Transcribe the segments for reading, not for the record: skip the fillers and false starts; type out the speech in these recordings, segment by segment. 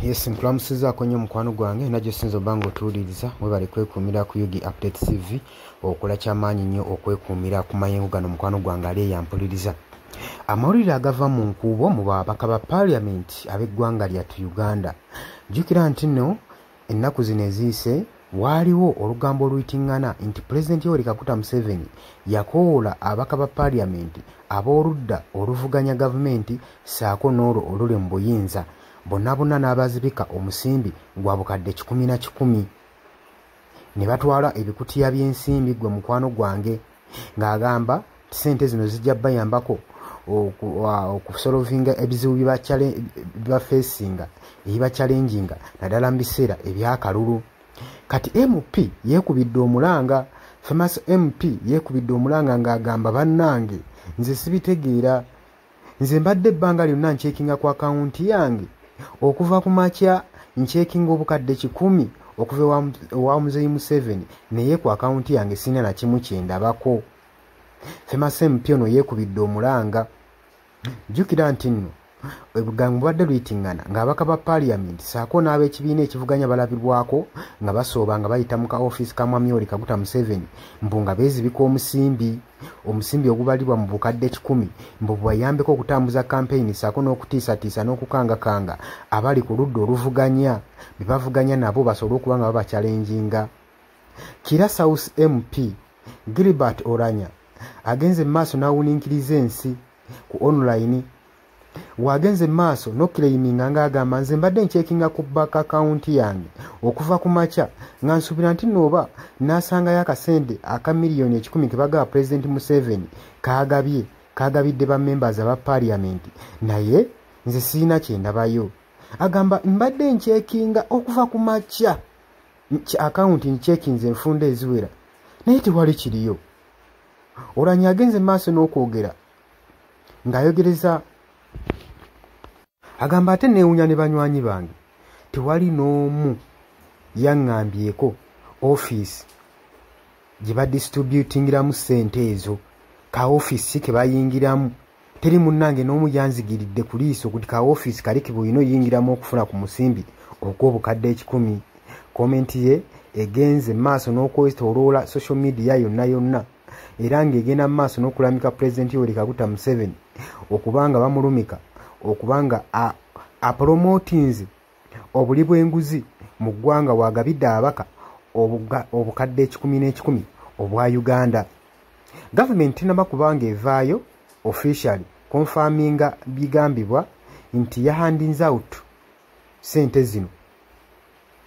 Yes, nkulamusizaako nnyo mukwano gwange najjo sinza obanga otuwuliriza mwebale kwekuumira ku Yugi Update TV okola kyamaanyi nnyo okwekuumira ku mayengo gano mukwano gwange ali eyampuliriza. Amawulire agava mu nkuubo mu babaka ba Parliament ab'eggwanga lyattu Uganda. Jjukira nti nno ennaku zino eziyise waaliwo olugambo oluyitiŋŋana nti Pulezidenti Yoweri Kaguta Museveni yakoola ababaka ba Parliament ab'oludda oluvuganya gavumenti ssaako n'olwo oluli mu buyinza bonna n'abazibika omusimbi gwa bukadde 10,000 ne batwala ebikutiya by'ensimbi gwe mukwano gwange ng'agamba sente zino zijja bayambako okusolovinga ebizibu bibafeesinga ebibachallenginga naddala mu biseera ebyakalulu. Kati MP yeekubidde omulanga, famous MP yeekubidde omulanga ng'agamba bannange nze sibitegeera, nze mbadde ebbanga lyonna ncekinga ku akawunti yange okuva ku makya ncekinga obukadde 10 okuva ewa Muzeeyi Museveni naye ku akawunti yange sina na kimu kyendabako. Famous MP ono yeekubidde omulanga. Jjukira nti nno ebigambo bubadde luyitiŋŋana ng'ababaka ba Parliament ssaako n'ab'ekibiina ekivuganya balabirwako nga basooba nga bayita mu ka ofiisi ka Mwami Yoweri Kaguta Museveni mbu nga beezibika omusimbi ogubalibwa mu bukadde 10 mbu bwayambeko okutambuza kampeyini ssaako n'okutiisatiisa n'okukangakanga abali ku ludda oluvuganya be bavuganya nabo basobole okuba nga babachallenginga. Kira South MP Gilbert Oranya agenze maaso n'awuniikiriza ensi ku online wagenze maaso n'okireiminga ng'agamba nze mbadde ncekinga ku bank account yange okuva ku makya nga nsuubira nti nooba n'asangayo akasente aka miliyoni 10 ke bagaba Pulezidenti Museveni kaagabidde ba members aba Parliament naye nze siina kyendabayo. Agamba mbadde ncekinga okuva ku makya account ncekinze enfunda eziwera naye tewali kiriyo. Oranya agenze maaso n'okwogera ng'ayogereza agamba ate neewunya ne banywanyi bange tewali n'omu yaŋŋambyeko ofiisi gye badistributingiramu ssente ezo ka ofiisi ke bayingiramu teri munnange n'omu yanzigiridde ku liiso kuti ka ofiisi kali kibuyina oyingiramu okufuna ku musimbi ogw'obukadde 10. Komenti ye egenze maaso n'okwetooloola social media yonna era ng'egenda mu maaso n'okulamika Pulezidenti Yoweri Kaguta Museveni okubanga bamulumika okubanga apromotinze obuli bw'enguzi mu ggwanga wagabidde ababaka obukadde 10,000 obwa Uganda. Gavumenti tenaba kubanga evaayo officially confirminga bigambibwa nti yahandinze out sente zino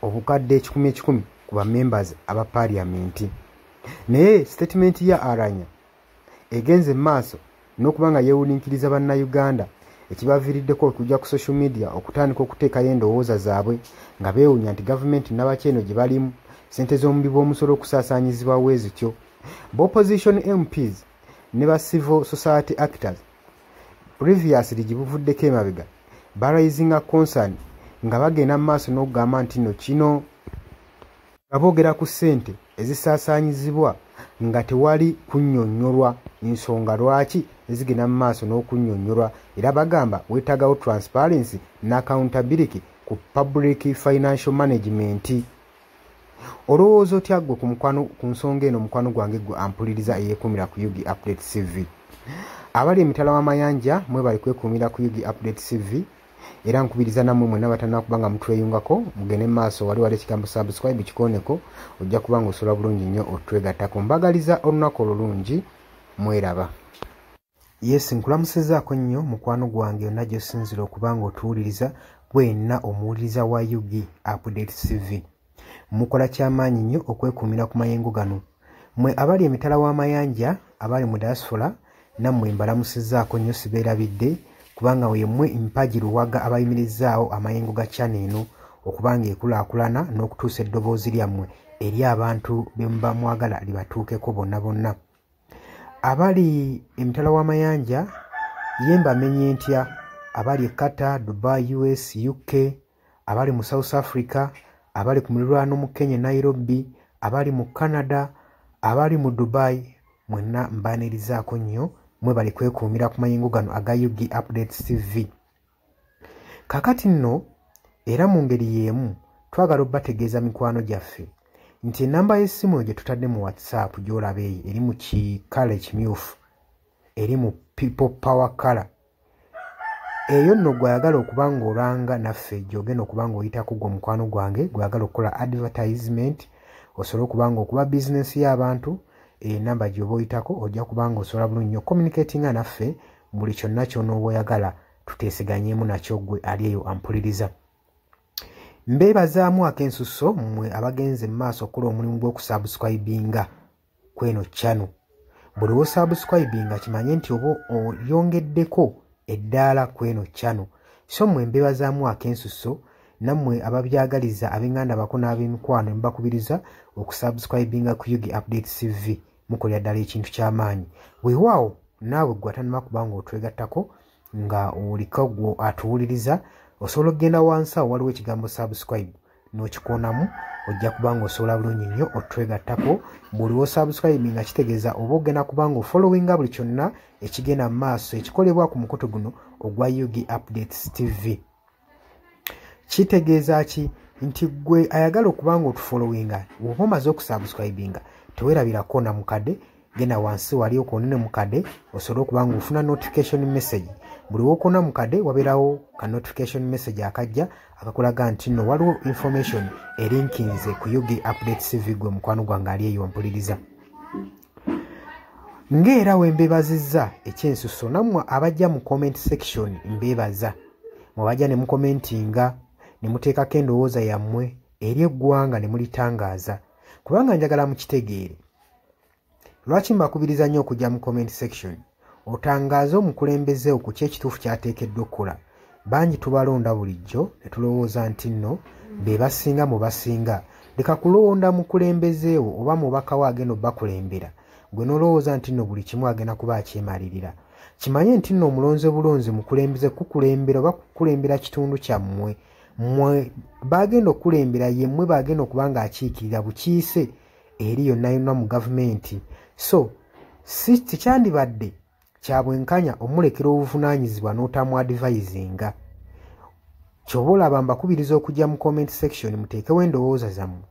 obukadde 10,000 ku ba members aba Parliament. Naye statement ya Aranya egenze maaso n'okubanga yeewuniikiriza bannayuganda ekibaviiriddeko okujja ku social media okutandika okuteekayo endowooza zaabwe nga beewuunya nti gavumenti n'abakyeno gye balimu ssente z'omubi bw'omusolo okusaasanyizibwa weezityo. Opposition MPs ne ba civil society actors previously gye buvuddeko emabega baraisinga concern nga bagenda mu maaso n'okugamba nti nno kino nga boogera ku ssente ezisaasaanyizibwa nga tewali kunnyonnyolwa ensonga lwaki ezigenda mu maaso n'okunnyonnyolwa era bagamba weetaagawo transparency n'accountability ku public financial management. Olowooza otya ggwe ku nsonga eno mukwano gwange ggwe ampuliriza eyeekuumira ku Yugi Update TV? Abali emitala w'amayanja mwebali kwekuumira ku Yugi Update TV era nkubiriza nammwe mwenna batanna kubanga mutweyungako mugende maaso wali ekigambo subscribe kikooneko ojja kuba nga osobola bulungi nnyo otwegattako. Mbagaliza olunaku olulungi mweraba. Yes, nkulamusizaako nnyo mukwano gwange yonna gy'osinzira okuba nga otuwuliriza gwenna omuwuliriza wa Yugi Update TV. Mukola kyamaanyi nnyo okwekuumira ku mayengo gano. Mmwe abali emitala w'amayanja abali mu diaspora nammwe mbalamusizaako nnyo sibeerabidde kubanga yemmwe mpagi luwaga abayimirizzaawo amayengo ga channel eno okubanga ekulaakulana n'okutuusa eddoboozi lyammwe eri abantu be muba mwagala libatuukeko bonna. Abali emitala w'amayanja ye mbamenye ntya abali e Qatar, Dubai, US, UK, abali mu South Africa, abali ku muliraano mu Kenya, Nairobi, abali mu Canada, abali mu Dubai, mwenna mbaanirizaako nnyo mwe bali kwekuumira ku mayengo gano aga Yugi Updates TV. Kakati nno era mu ngeri yeemu twagala obbategeeza mikwano gyaffe nti enamba y'essimu gye tutadde mu WhatsApp gy'olaba eyo eri mu kikala ekimyufu eri mu people power color eyo nno gw'ayagala okuba ng'olanga naffe gy'ogenda okuba ng'oyitako gwe mukwano gwange gw'ayagala okukola advertisement osobola okuba ng'okuba bizinesi y'abantu enamba gy'oba oyitako ojja kuba ng'osobola bulungi nnyo communicatinga naffe buli kyonna ky'onooba oyagala tuteeseganyeemu nakyo gwe ali eyo ampuliriza. Mbeebazaamu ak'ensusso mmwe abagenze mu maaso okukola omulimu gw'okusubscribinga kweno channel. Buli w'osubscribinga kimanye nti oba oyongeddeko eddaala kweno channel. So mmwe mbeebazaamu ak'ensusso nammwe ababyagaliza ab'enganda bako n'ab'emikwano mbakubiriza okusubscribinga ku Yugi Updates TV mukolera ddala ekintu ky'amaanyi. Weewaawo naawe gwe atanema kuba ng'otwegattako nga oliko gwe atuwuliriza osobola okugenda wansi awo waliwo ekigambo subscribe n'okikoonamu ojja kuba ng'osobola bulungi nnyo otwegattako buli w'osubscribe nga kitegeeza oba ogenda kuba ng'ofollowinga buli kyonna ekigenda mu maaso ekikolebwa ku mukutu guno ogwa Yugi Updates TV. Kitegeeza ki nti gwe ayagala okuba ng'otufollowinga bw'oba omaze okusubscribinga teweerabirako na mukadde genda wansi wali okoonene mukadde osobole okuba ng'ofuna notification message buli w'okoona mukadde wabeerawo ka notification message akajja akakulaga nti nno waliwo information erinkinze ku Yugi Updates TV gwe mukwano gwange ali eyo mpuliriza. Ng'era we mbeebazizza ekyensusso nammwe abajja mu comment section mbeebaza mwebajja ne mukomentinga ne muteekako endowooza yammwe eri eggwanga ne mulitangaaza kubanga njagala mukitegeere. Lwaki mbakubiriza nnyo okujja mu comment section otangaaze omukulembeze ku ki ekituufu ky'ateekeddwa okukola. Bangi tubalonda bulijjo ne tulowooza nti nno be basinga mu basinga. Leka kulonda mukulembeze wo oba mubaka we agenda obbakulembera gwe n'olowooza nti nno buli kimu agenda kuba akyemalirira. Kimanye nti nno omulonze bulonzi mukulembeze kukulembera oba kukulembera kitundu kyammwe mmwe bagenda okukulembera yemmwe bagenda okuba ng'akiikirira bukiise eri yonna yonna mu gavumenti. So si kyandibadde kya bwenkanya omulekera obuvunaanyizibwa n'otamu advisinga. Ky'oba olaba mbakubiriza okujja mu comment section muteekewo endowooza zammwe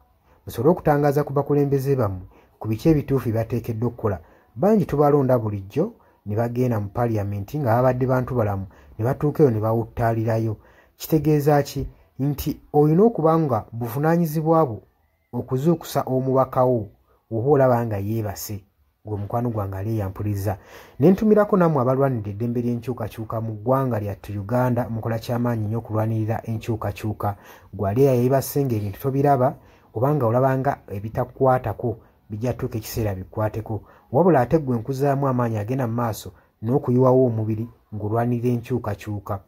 musobole okutangaaza ku bakulembeze bammwe ku biki ebituufu bye bateekeddwa okukola. Bangi tubalonda bulijjo ne bagenda mu parliament nga babadde bantu balamu ne batuuka eyo ne bawuttaalirayo. Kitegeeza ki nti olina okuba nga buvunaanyizibwa bwo okuzuukusa omubaka wo oba olaba nga yeebase gwe mukwano gwange ali eyampuliriza. Ne ntumirako nammwe abalwanira eddembe ly'enkyukakyuka mu ggwanga lyattu Uganda mukola ky'amaanyi nnyo okulwanirira enkyukakyuka. Gwe ali yeebase ng'ebintu tobiraba obanga olabanga ebitakukwatako bijja tuuka ekiseera bikwateko wabula ate gwe nkuzaamu amaanyi agenda mu maaso n'okuyiwawo omubiri ng'olwanirira enkyukakyuka.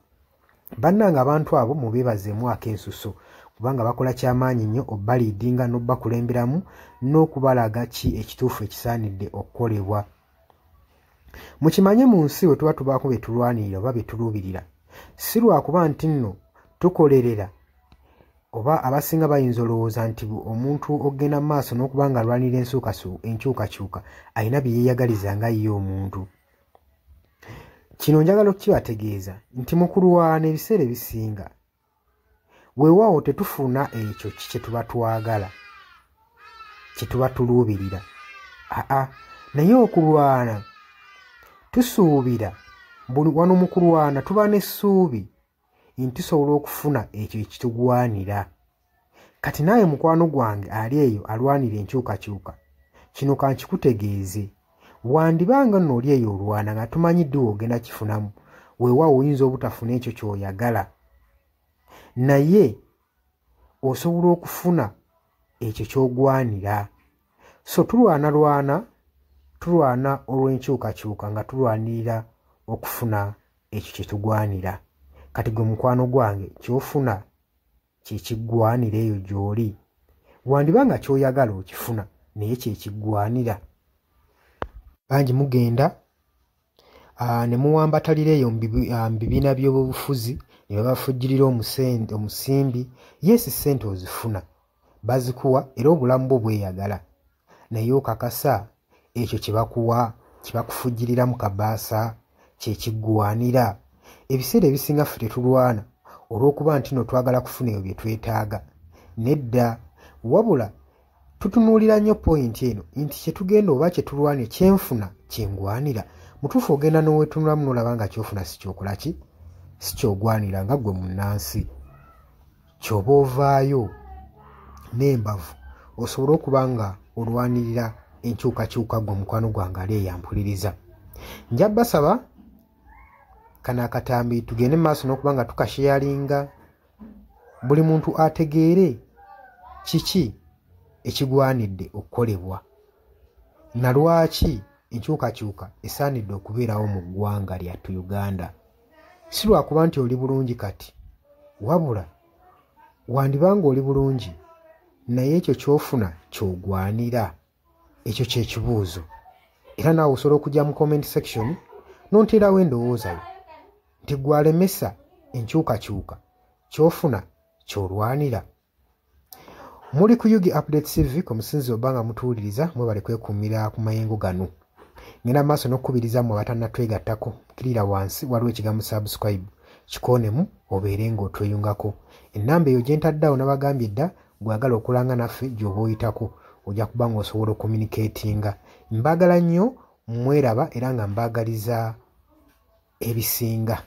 Bannange abantu abo mubeebazeemu ak'ensusso kubanga bakola ky'amaanyi nnyo obbaliidinga n'obbakulemberamu n'okubalaga ki ekituufu ekisaanidde okukolebwa. Mukimanye mu nsi we tuba tubaako be tulwanirira oba be tuluubirira si lwakuba nti nno tukolerera oba abasinga bayinza olowooza nti omuntu ogenda mu maaso n'okuba nga alwanirira enkyukakyuka alina bye yeeyagaliza nga ye omuntu. Kino njagala okukibategeeza nti mu kulwana ebiseera ebisinga weewaawo tetufuna ekyo kye tuba twagala kye tuba tuluubirira naye okulwana tusuubira wano mu kulwana tuba n'essuubi nti tusobola okufuna ekyo ekitugwanira. Kati naawe mukwano gwange ali eyo alwanira enkyukakyuka kino kankikutegeeze wandibanga nno oli eyo olwana nga tumanyiddwe ogenda kifunamu weewaawo oyinza obutafuna ekyo ky'oyagala naye osobola okufuna ekyo ky'ogwanira. So tulwana olw'enkyukakyuka nga tulwanirira okufuna ekyo kye tugwanira. Kati gwe mukwano gwange ky'ofuna kye kiggwanira eyo gy'oli wandibanga ky'oyagala okifuna naye kye kiggwanira. Bangi mugenda ne muwambatalira eyo mu bibiina by'obufuzi ne babafujjirira omusimbi. Yesi ssente ozifuna bazikuwa era obulamu bwo bweyagala naye okakasa ekyo kye bakuwa kye bakufujjirira mu kabaasa kye kiggwanira. Ebiseera ebisinga ffe tetulwana olw'okuba nti no twagala kufuna ebyo bye twetaaga. Nedda, wabula tutunuulira nnyo pointi eno nti kye tugenda oba kye tulwanira kyenfuna kyengwanira. Mutuufu ogenda n'oweetunulamu n'olaba nga kyofuna si kyokola ki, si kyogwanira nga ggwe munnansi. Ky'oba ovaayo n'embavu osobole okuba nga olwanirira enkyukakyuka gwe mukwano gwange ali eyampuliriza. Nja basaba kano akatambi tugende maaso n'okuba nga tukasheyalinga, buli muntu ategeere kiki ekigwanidde okukolebwa na lwaki enkyukakyuka esaanidde okubeerawo mu ggwanga lyattu Uganda. Si lwakuba nti oli bulungi kati, wabula wandibanga oli bulungi naye ekyo ky'ofuna ky'ogwanira. Ekyo kye kibuuzo. Era naawe osobola okujja mu comment section n'onteerawo endowooza yo nti gwalemesa enkyukakyuka ky'ofuna ky'olwanira. Muli ku Yugi Updates TV ku musinzi oba nga mutuwuliriza, mwebale kwekuumira ku mayengo gano. Ngenda maaso n'okukubiriza mmwe abatannatwegattako, kirira wansi waliwo ekigambo subscribe, kikoonemu obeere ng'otweyungako. Ennamba eyo gye ntaddeawo nabagambye dda gwagala okulanga naffe gy'oba oyitako ojja kuba ng'osobola okommunikatinga. Mbaagala nnyo, mweraba era nga mbaagaliza ebisinga.